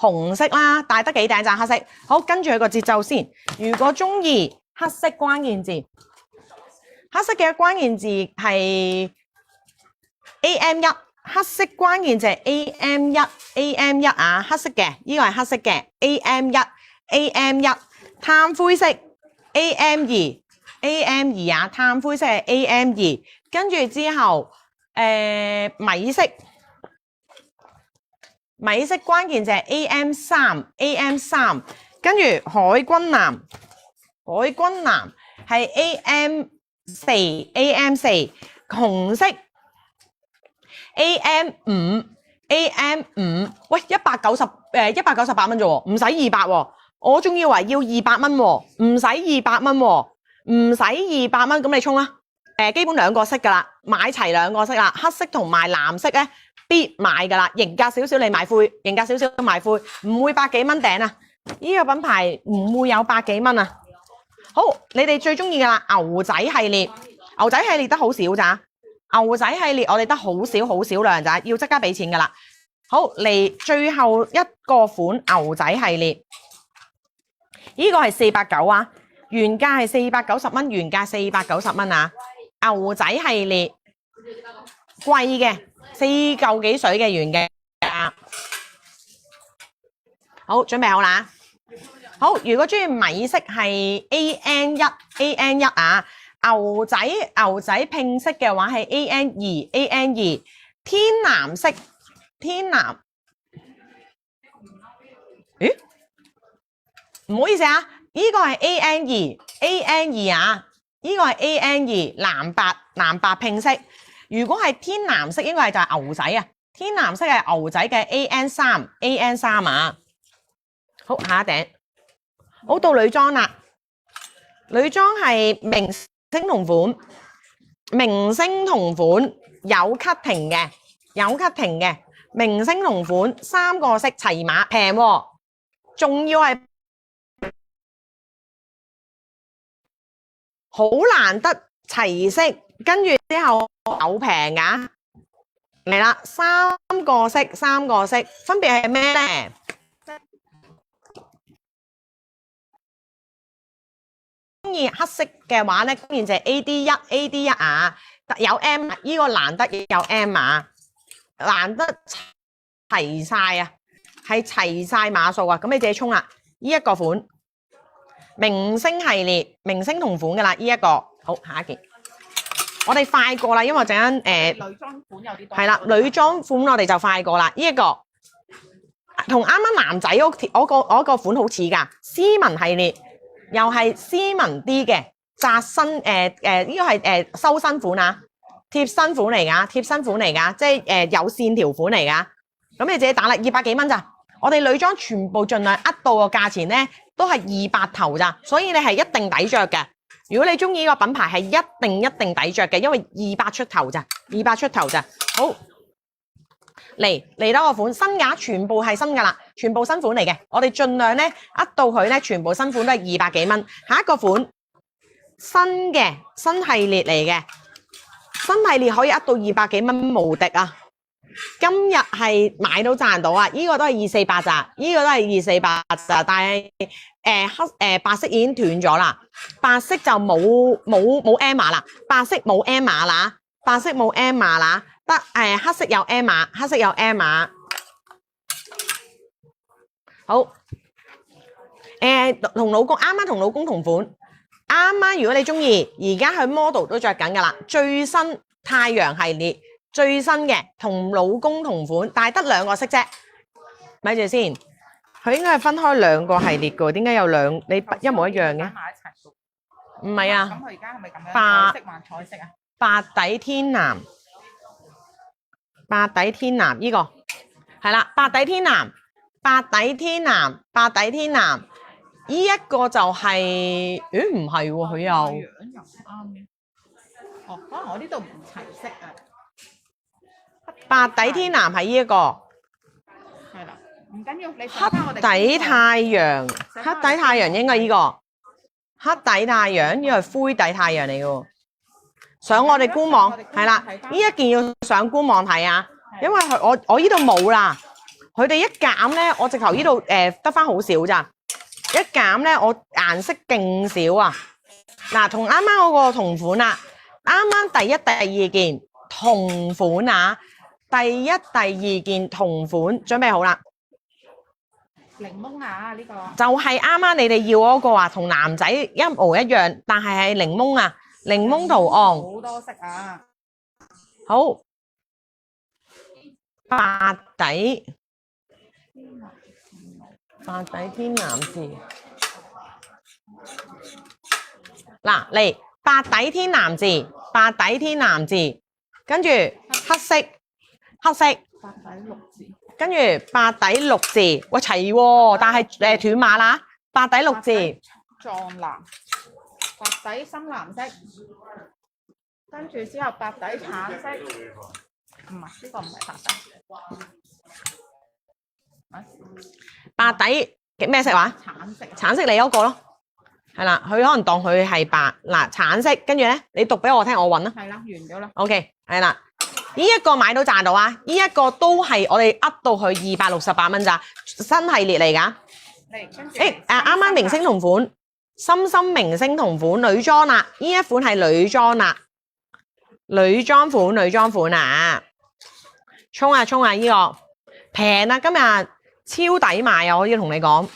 紅色啦，戴得幾頂咋黑色。好，跟住佢個節奏先。如果中意黑色關鍵字，黑色嘅關鍵字係 AM1，黑色關鍵字係 AM1 啊，黑色嘅，呢個係黑色嘅 AM1，炭灰色 AM2 啊，炭灰色係 AM2，跟住之後米色關鍵就係 AM3，跟住海軍藍係 AM4，紅色 AM5，喂198蚊啫喎，唔使200喎，我仲以為要200蚊喎，唔使200蚊喎，唔使200蚊，咁你衝啦，基本兩個色噶啦，買齊兩個色啦，黑色同埋藍色咧必買噶啦，型格少少你買灰，型格少少買灰，唔會百幾蚊頂啊！呢個品牌唔會有百幾蚊啊！好，你哋最中意噶啦，牛仔系列得好少咋，牛仔系列我哋得好少量咋，要即刻俾錢噶啦。好，嚟最後一個款牛仔系列，呢個係490啊，原價係490蚊，原價490蚊啊！牛仔系列貴嘅4嚿幾水嘅原價。好，準備好啦。好，如果中意米色係 AN1 啊，牛仔拼色嘅話係 AN2，天藍色，咦？唔好意思啊，呢個係 AN2 啊，呢個係 AN2 藍白拼色。如果係天藍色，應該係就係牛仔啊，天藍色係牛仔嘅 AN3 啊。好，下一頂。好，到女裝啦，女裝係明星同款，有 cutting 嘅，明星同款3個色齊碼平喎，仲要係好難得齊色，跟住之後有平㗎，嚟啦，3個色，分別係咩呢？中意黑色嘅話咧，當然就係 AD1 啊，有 M， 呢個難得有 M 啊，難得齊晒啊，係齊晒碼數啊，咁你自己衝啦。呢一個款明星系列，明星同款噶啦，呢一個好，下一件，我哋快過啦，因為陣間女裝款有啲多，係啦，女裝款我哋就快過啦。呢一個同啱啱男仔嗰個款好似噶，斯文系列。又係斯文啲嘅窄身呢個係修身款啊，貼身款嚟噶，即係有線條款嚟噶。咁你自己打啦，200幾蚊咋？我哋女裝全部盡量呃到個價錢咧，都係200頭咋，所以你係一定抵着嘅。如果你中意呢個品牌係一定抵着嘅，因為200出頭咋。好，嚟多個款新㗎，全部係新㗎啦，全部新款嚟嘅。我哋盡量咧呃到佢咧，全部新款都係200幾蚊。下一個款新系列嚟嘅，新系列可以呃到200幾蚊無敵啊！今日係買到賺到啊！呢個都係248咋，但係白色已經斷咗啦，白色就冇 M 碼啦，白色冇 M 碼啦。得黑色有 M 碼，好同老公啱啱同老公同款，啱啱如果你中意，而家佢 model 都着緊噶啦，最新太陽系列最新嘅同老公同款，但係得2個色啫，咪住先，佢應該係分開2個系列噶，點解有你一模一樣嘅？唔係啊，咁佢而家係咪咁樣彩色還彩色啊？白底天藍呢個係啦，白底天藍呢一個就係唔係喎，佢又樣又唔啱嘅。哦，可能我呢度唔齊色啊。白底天藍係呢一個，係啦，唔緊要，你黑底太陽應該呢個，黑底太陽呢個係灰底太陽嚟嘅喎。上我哋官網係啦，呢一件要上官網睇啊，因為我呢度冇啦，佢哋一減咧，我直頭呢度得翻好少咋，一減咧我顏色勁少啊！嗱，同啱啱嗰個同款啦，啱啱第一、第二件同款啊，第一、第二件同款，準備好啦。檸檬啊，呢個就係啱啱你哋要嗰個啊，同男仔一模一樣，但係檸檬啊，檸檬圖案。好多色啊！好，白底天藍字。嗱，嚟白底天藍字，白底天藍字，跟住黑色，白底綠字，跟住白底綠字，喂齊喎，但係斷碼啦，白底綠字，藏藍，白底深藍色，跟住之後白底橙色，唔係呢個唔係白底，白底咩色話？橙色，橙色你嗰個咯，係啦，佢可能當佢係白嗱橙色，跟住咧你讀俾我聽，我揾啦。係啦，完咗啦。OK，係啦，呢一個買到賺到啊！呢一個都係我哋噏到去268蚊咋，新系列嚟㗎。嚟跟住啱啱明星同款，深深明星同款女裝啦，呢一款係女裝啦，女裝款啊！衝啊！呢個平啊，今日超抵買啊！我要同你講。